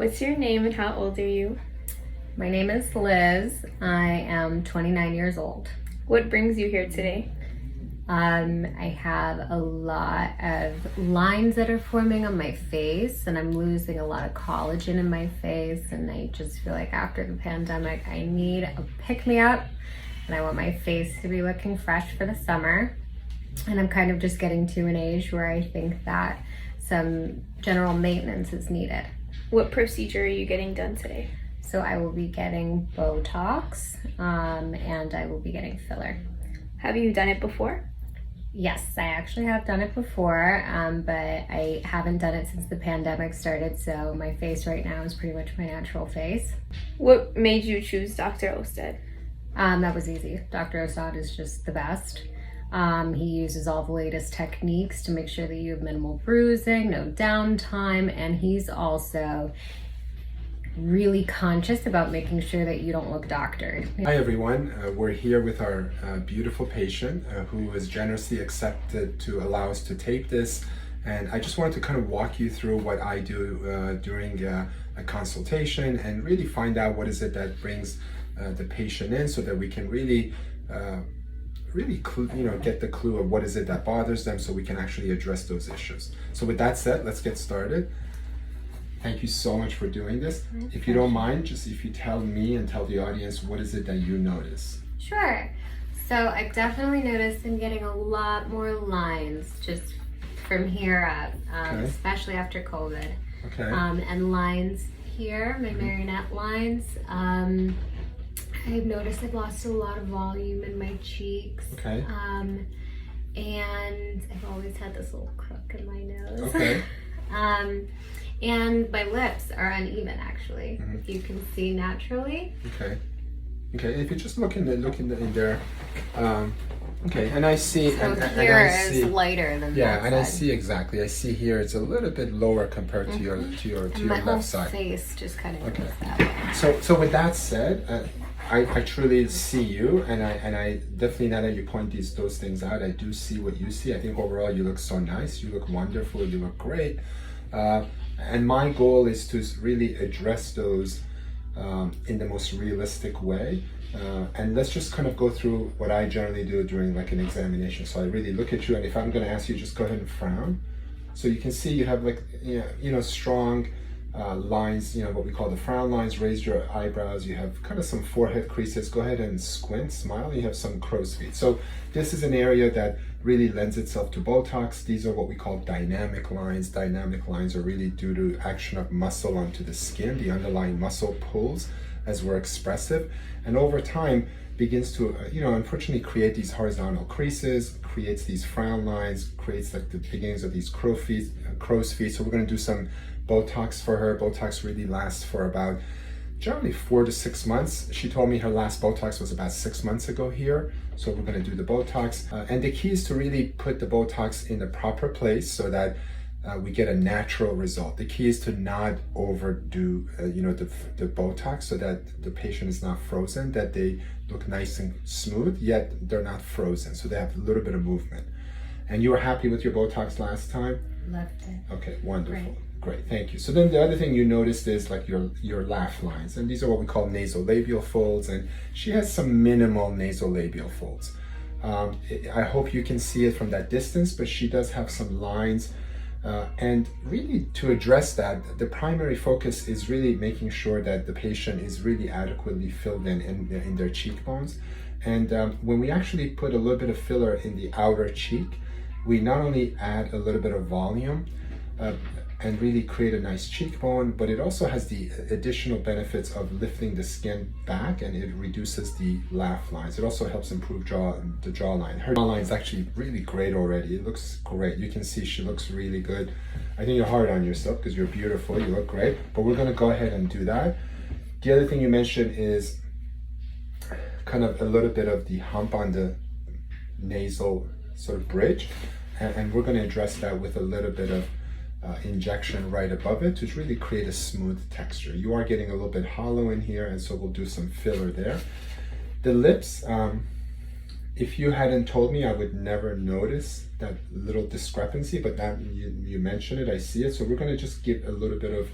What's your name and how old are you? My name is Liz. I am 29 years old. What brings you here today? I have a lot of lines that are forming on my face, and I'm losing a lot of collagen in my face, and I just feel like after the pandemic I need a pick-me-up, and I want my face to be looking fresh for the summer. And I'm kind of just getting to an age where I think that some general maintenance is needed. What procedure are you getting done today? So I will be getting Botox, and I will be getting filler. Have you done it before? Yes, I actually have done it before, but I haven't done it since the pandemic started, so my face right now is pretty much my natural face. What made you choose Dr. Osted? That was easy. Dr. Osted is just the best. He uses all the latest techniques to make sure that you have minimal bruising, no downtime, and he's also really conscious about making sure that you don't look doctored. Hi everyone, we're here with our beautiful patient who was generously accepted to allow us to tape this, and I just wanted to kind of walk you through what I do during a consultation and really find out what is it that brings the patient in so that we can really get the clue of what is it that bothers them so we can actually address those issues. So with that said, let's get started. Thank you so much for doing this. Okay. If you don't mind, just if you tell me and tell the audience, what is it that you notice? Sure. So I've definitely noticed I'm getting a lot more lines just from here up, Okay. especially after COVID. Okay. And lines here, my marionette lines. I've noticed I've lost a lot of volume in my cheeks. Okay. And I've always had this little crook in my nose. Okay. And my lips are uneven, actually. If you can see naturally. Okay. Okay. If you just look in there, okay. And I see. So and here I is see, lighter than yeah, that and I side. see exactly. I see here it's a little bit lower compared to your My whole left side. face just kind of Okay. goes that way. So with that said, I truly see you, and I definitely, now that you point those things out, I do see what you see. I think overall you look so nice. You look wonderful. You look great. And my goal is to really address those in the most realistic way. And let's just kind of go through what I generally do during like an examination. So I really look at you, and if I'm going to ask you, just go ahead and frown. So you can see you have like strong lines, what we call the frown lines. Raise your eyebrows. You have kind of some forehead creases. Go ahead and squint, smile. You have some crow's feet. So this is an area that really lends itself to Botox. These are what we call dynamic lines. Dynamic lines are really due to action of muscle onto the skin. The underlying muscle pulls as we're expressive, and over time begins to, unfortunately create these horizontal creases, creates these frown lines, creates like the beginnings of these crow's feet. So we're going to do some Botox for her. Botox really lasts for about generally 4 to 6 months. She told me her last Botox was about 6 months ago here. So we're going to do the Botox. And the key is to really put the Botox in the proper place so that we get a natural result. The key is to not overdo, the Botox so that the patient is not frozen, that they look nice and smooth, yet they're not frozen. So they have a little bit of movement. And you were happy with your Botox last time? Loved it. Okay, wonderful. Great. Great, thank you. So then the other thing you noticed is like your laugh lines, and these are what we call nasolabial folds, and she has some minimal nasolabial folds. I hope you can see it from that distance, but she does have some lines, and really to address that, the primary focus is really making sure that the patient is really adequately filled in their cheekbones. And when we actually put a little bit of filler in the outer cheek, we not only add a little bit of volume, and really create a nice cheekbone, but it also has the additional benefits of lifting the skin back, and it reduces the laugh lines. It also helps improve the jawline. Her jawline is actually really great already. It looks great. You can see she looks really good. I think you're hard on yourself because you're beautiful. You look great, but we're going to go ahead and do that. The other thing you mentioned is kind of a little bit of the hump on the nasal sort of bridge, and we're going to address that with a little bit of injection right above it to really create a smooth texture. You are getting a little bit hollow in here, and so we'll do some filler there. The lips, if you hadn't told me, I would never notice that little discrepancy, but now you mention it, I see it. So we're going to just give a little bit of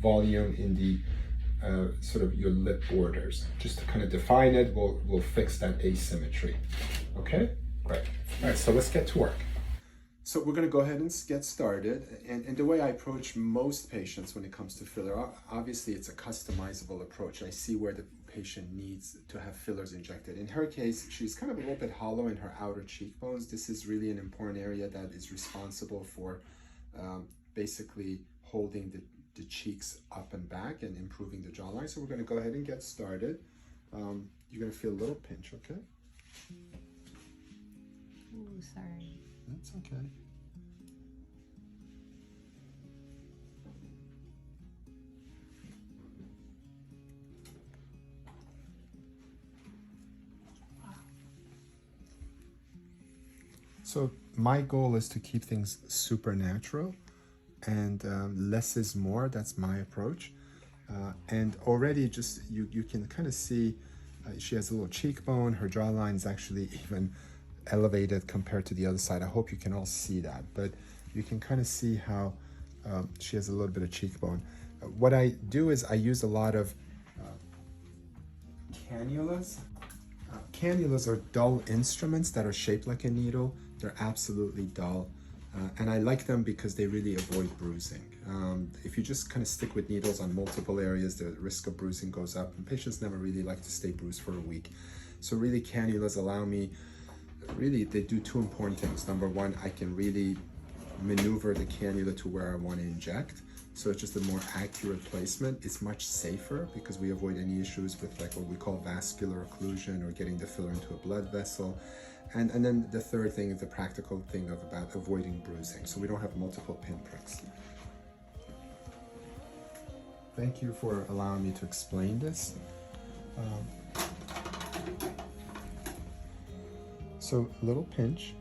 volume in the sort of your lip borders. Just to kind of define it, we'll fix that asymmetry. Okay, great. All right, so let's get to work. So we're going to go ahead and get started. And the way I approach most patients when it comes to filler, obviously it's a customizable approach. I see where the patient needs to have fillers injected. In her case, she's kind of a little bit hollow in her outer cheekbones. This is really an important area that is responsible for basically holding the cheeks up and back and improving the jawline. So we're going to go ahead and get started. You're going to feel a little pinch, okay? Ooh, sorry. That's okay. So my goal is to keep things super natural, and less is more. That's my approach. And already just you can kind of see she has a little cheekbone. Her jawline is actually even elevated compared to the other side. I hope you can all see that, but you can kind of see how she has a little bit of cheekbone. What I do is I use a lot of cannulas. Cannulas are dull instruments that are shaped like a needle. They're absolutely dull. And I like them because they really avoid bruising. If you just kind of stick with needles on multiple areas, the risk of bruising goes up, and patients never really like to stay bruised for a week. So really cannulas allow me, really they do two important things. Number one, I can really maneuver the cannula to where I want to inject. So it's just a more accurate placement. It's much safer because we avoid any issues with like what we call vascular occlusion or getting the filler into a blood vessel. And then the third thing is the practical thing about avoiding bruising. So we don't have multiple pinpricks. Thank you for allowing me to explain this. So a little pinch.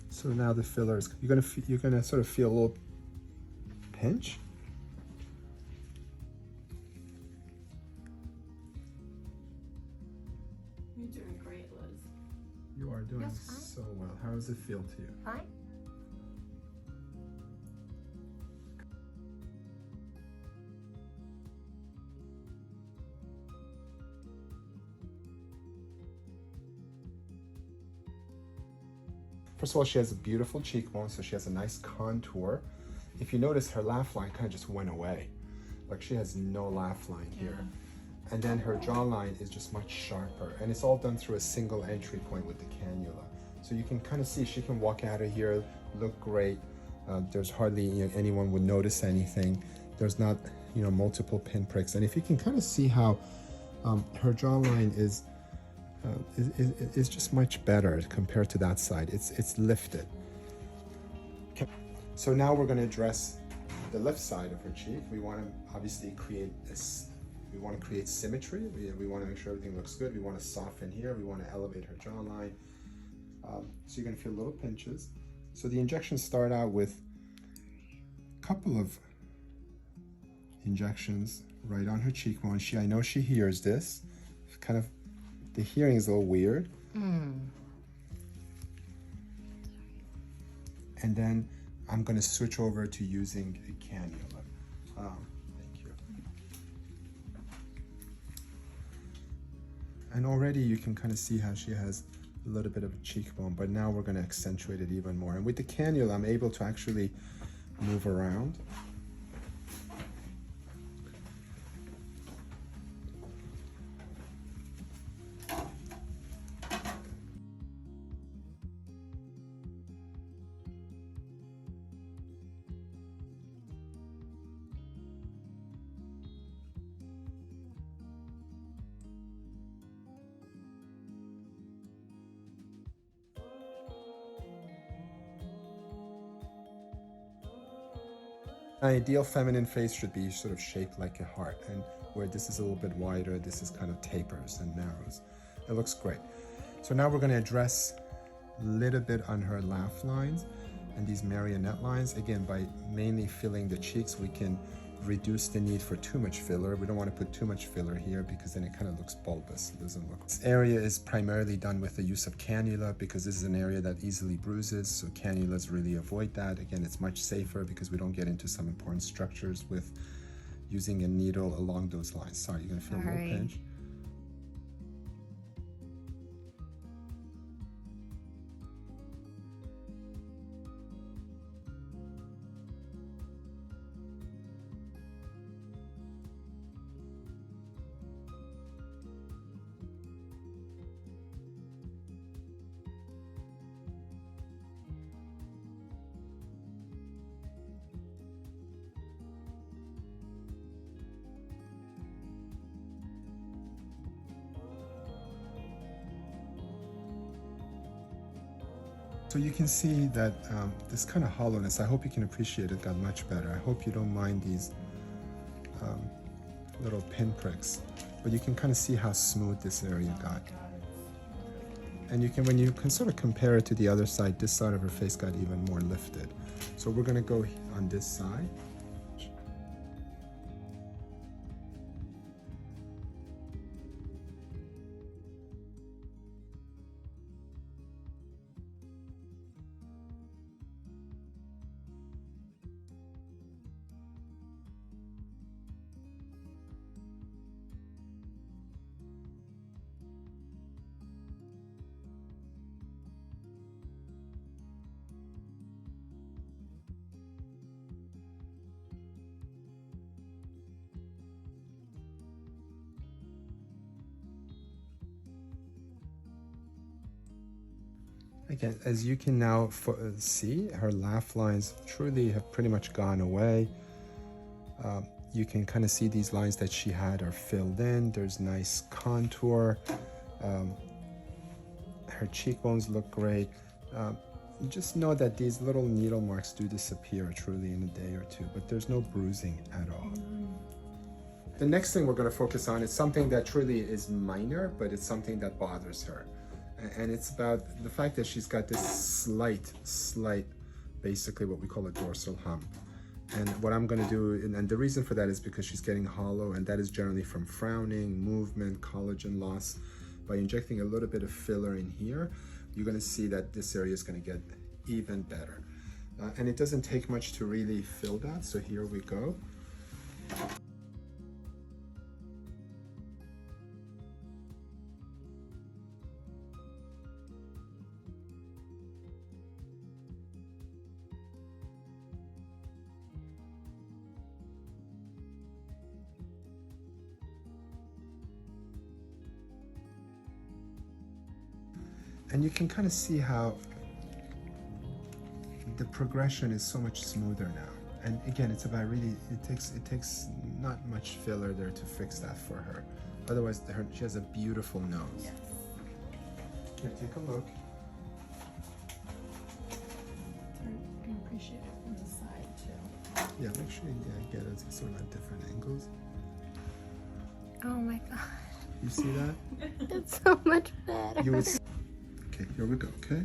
So now the filler is, you're gonna sort of feel a little pinch. You're doing great, Liz. You are doing Yes, fine. so well. How does it feel to you? Fine. First of all, she has a beautiful cheekbone, so she has a nice contour. If you notice, her laugh line kind of just went away. Like she has no laugh line here. And then her jawline is just much sharper. And it's all done through a single entry point with the cannula. So you can kind of see she can walk out of here, look great. There's hardly anyone would notice anything. There's not multiple pinpricks. And if you can kind of see how her jawline is just much better compared to that side. It's lifted. Okay. So now we're going to address the left side of her cheek. We want to obviously create this. We want to create symmetry. We want to make sure everything looks good. We want to soften here. We want to elevate her jawline. So you're going to feel little pinches. So the injections start out with a couple of injections right on her cheekbone. I know she hears this. Kind of, the hearing is a little weird. And then I'm going to switch over to using a cannula. Thank you. And already you can kind of see how she has a little bit of a cheekbone, but now we're going to accentuate it even more. And with the cannula, I'm able to actually move around. An ideal feminine face should be sort of shaped like a heart, and where this is a little bit wider, this is kind of tapers and narrows. It looks great. So now we're going to address a little bit on her laugh lines and these marionette lines. Again, by mainly filling the cheeks, we can reduce the need for too much filler. We don't want to put too much filler here because then it kind of looks bulbous. It doesn't look. This area is primarily done with the use of cannula because this is an area that easily bruises, so cannulas really avoid that. Again, it's much safer because we don't get into some important structures with using a needle along those lines. Sorry, you're gonna feel a little pinch. So you can see that this kind of hollowness, I hope you can appreciate it, got much better. I hope you don't mind these little pinpricks, but you can kind of see how smooth this area got. And you can, when you can sort of compare it to the other side, this side of her face got even more lifted. So we're gonna go on this side. Again, as you can now see, her laugh lines truly have pretty much gone away. You can kind of see these lines that she had are filled in. There's nice contour. Her cheekbones look great. You just know that these little needle marks do disappear truly in a day or two, but there's no bruising at all. The next thing we're going to focus on is something that truly is minor, but it's something that bothers her. And it's about the fact that she's got this slight, basically what we call a dorsal hump. And what I'm gonna do, and the reason for that is because she's getting hollow, and that is generally from frowning, movement, collagen loss. By injecting a little bit of filler in here, you're gonna see that this area is gonna get even better. And it doesn't take much to really fill that, so here we go. And you can kind of see how the progression is so much smoother now. And again, it's about really, it takes not much filler there to fix that for her. Otherwise, she has a beautiful nose. Yes. Here, take a look. I can appreciate it from the side too. Yeah, make sure you get it sort of at different angles. Oh my god. You see that? It's so much better. You would. Okay, here we go, okay?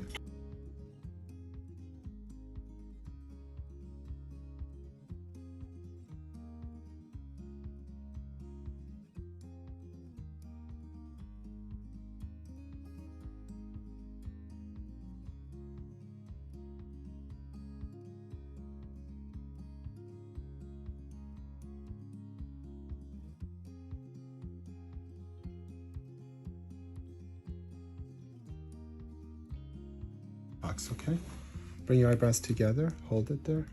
Okay? Bring your eyebrows together, hold it there.